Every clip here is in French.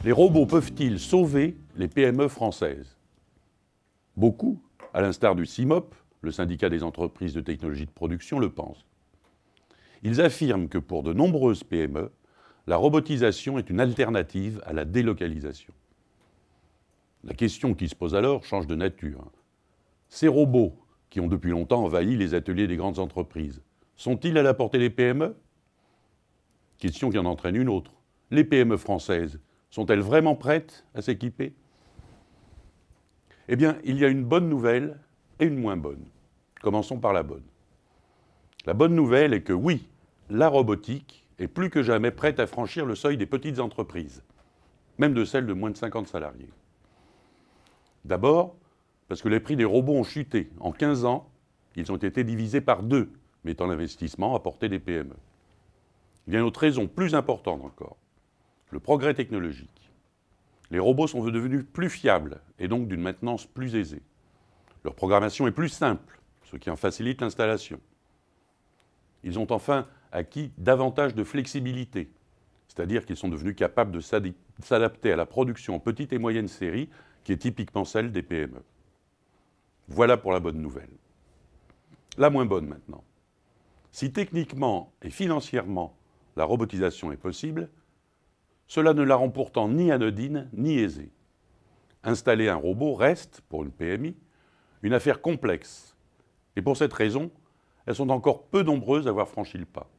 Les robots peuvent-ils sauver les PME françaises? Beaucoup, à l'instar du CIMOP, le syndicat des entreprises de technologie de production, le pensent. Ils affirment que pour de nombreuses PME, la robotisation est une alternative à la délocalisation. La question qui se pose alors change de nature. Ces robots, qui ont depuis longtemps envahi les ateliers des grandes entreprises, sont-ils à la portée des PME? Question qui en entraîne une autre. Les PME françaises sont-elles vraiment prêtes à s'équiper? Eh bien, il y a une bonne nouvelle et une moins bonne. Commençons par la bonne. La bonne nouvelle est que oui, la robotique est plus que jamais prête à franchir le seuil des petites entreprises, même de celles de moins de 50 salariés. D'abord, parce que les prix des robots ont chuté. En 15 ans, ils ont été divisés par 2, mettant l'investissement à portée des PME. Il y a une autre raison plus importante encore, le progrès technologique. Les robots sont devenus plus fiables et donc d'une maintenance plus aisée. Leur programmation est plus simple, ce qui en facilite l'installation. Ils ont enfin acquis davantage de flexibilité, c'est-à-dire qu'ils sont devenus capables de s'adapter à la production en petite et moyenne série, qui est typiquement celle des PME. Voilà pour la bonne nouvelle. La moins bonne maintenant. Si techniquement et financièrement la robotisation est possible, cela ne la rend pourtant ni anodine ni aisée. Installer un robot reste, pour une PMI, une affaire complexe. Et pour cette raison, elles sont encore peu nombreuses à avoir franchi le pas.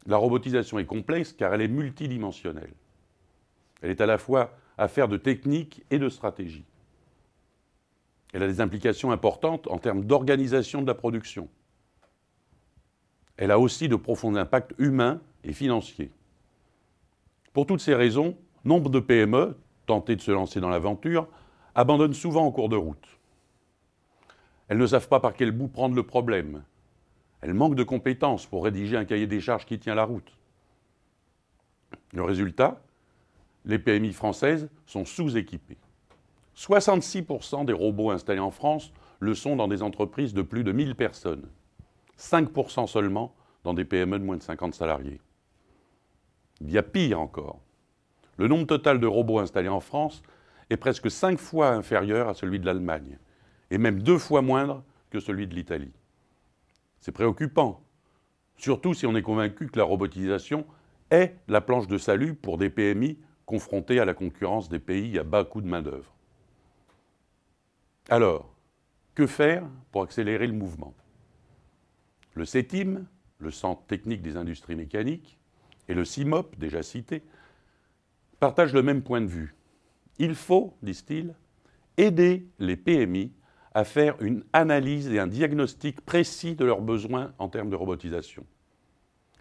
La robotisation est complexe car elle est multidimensionnelle. Elle est à la fois affaire de technique et de stratégie. Elle a des implications importantes en termes d'organisation de la production. Elle a aussi de profonds impacts humains et financiers. Pour toutes ces raisons, nombre de PME, tentées de se lancer dans l'aventure, abandonnent souvent en cours de route. Elles ne savent pas par quel bout prendre le problème. Elles manquent de compétences pour rédiger un cahier des charges qui tient la route. Le résultat, les PMI françaises sont sous-équipées. 66% des robots installés en France le sont dans des entreprises de plus de 1000 personnes. 5% seulement dans des PME de moins de 50 salariés. Il y a pire encore. Le nombre total de robots installés en France est presque 5 fois inférieur à celui de l'Allemagne, et même 2 fois moindre que celui de l'Italie. C'est préoccupant, surtout si on est convaincu que la robotisation est la planche de salut pour des PMI confrontés à la concurrence des pays à bas coût de main-d'œuvre. Alors, que faire pour accélérer le mouvement? Le CETIM, le Centre technique des industries mécaniques, et le CIMOP, déjà cité, partagent le même point de vue. Il faut, disent-ils, aider les PMI à faire une analyse et un diagnostic précis de leurs besoins en termes de robotisation.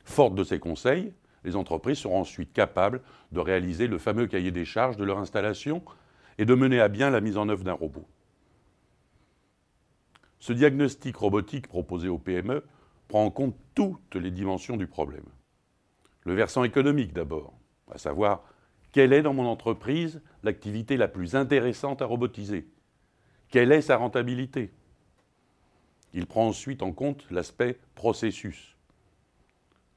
Fortes de ces conseils, les entreprises seront ensuite capables de réaliser le fameux cahier des charges de leur installation et de mener à bien la mise en œuvre d'un robot. Ce diagnostic robotique proposé aux PME prend en compte toutes les dimensions du problème. Le versant économique d'abord, à savoir quelle est dans mon entreprise l'activité la plus intéressante à robotiser? Quelle est sa rentabilité? Il prend ensuite en compte l'aspect processus.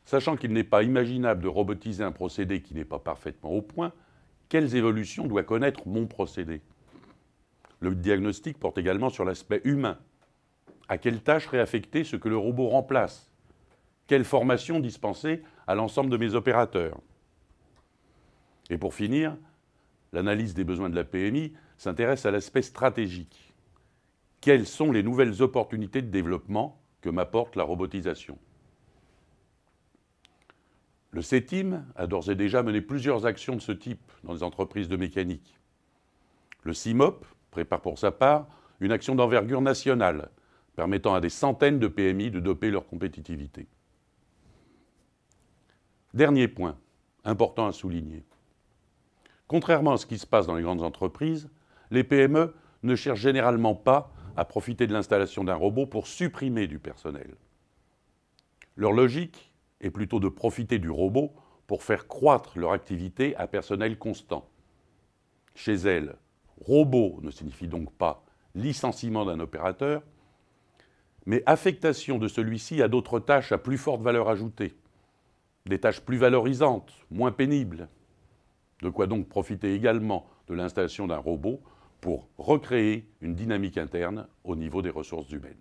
Sachant qu'il n'est pas imaginable de robotiser un procédé qui n'est pas parfaitement au point, quelles évolutions doit connaître mon procédé? Le diagnostic porte également sur l'aspect humain. À quelle tâche réaffecter ce que le robot remplace? Quelle formation dispenser à l'ensemble de mes opérateurs? Et pour finir, l'analyse des besoins de la PMI s'intéresse à l'aspect stratégique. Quelles sont les nouvelles opportunités de développement que m'apporte la robotisation? Le CETIM a d'ores et déjà mené plusieurs actions de ce type dans les entreprises de mécanique. Le CIMOP prépare pour sa part une action d'envergure nationale, permettant à des centaines de PMI de doper leur compétitivité. Dernier point, important à souligner. Contrairement à ce qui se passe dans les grandes entreprises, les PME ne cherchent généralement pas à profiter de l'installation d'un robot pour supprimer du personnel. Leur logique est plutôt de profiter du robot pour faire croître leur activité à personnel constant. Chez elles, robot ne signifie donc pas licenciement d'un opérateur, mais affectation de celui-ci à d'autres tâches à plus forte valeur ajoutée, des tâches plus valorisantes, moins pénibles. De quoi donc profiter également de l'installation d'un robot pour recréer une dynamique interne au niveau des ressources humaines.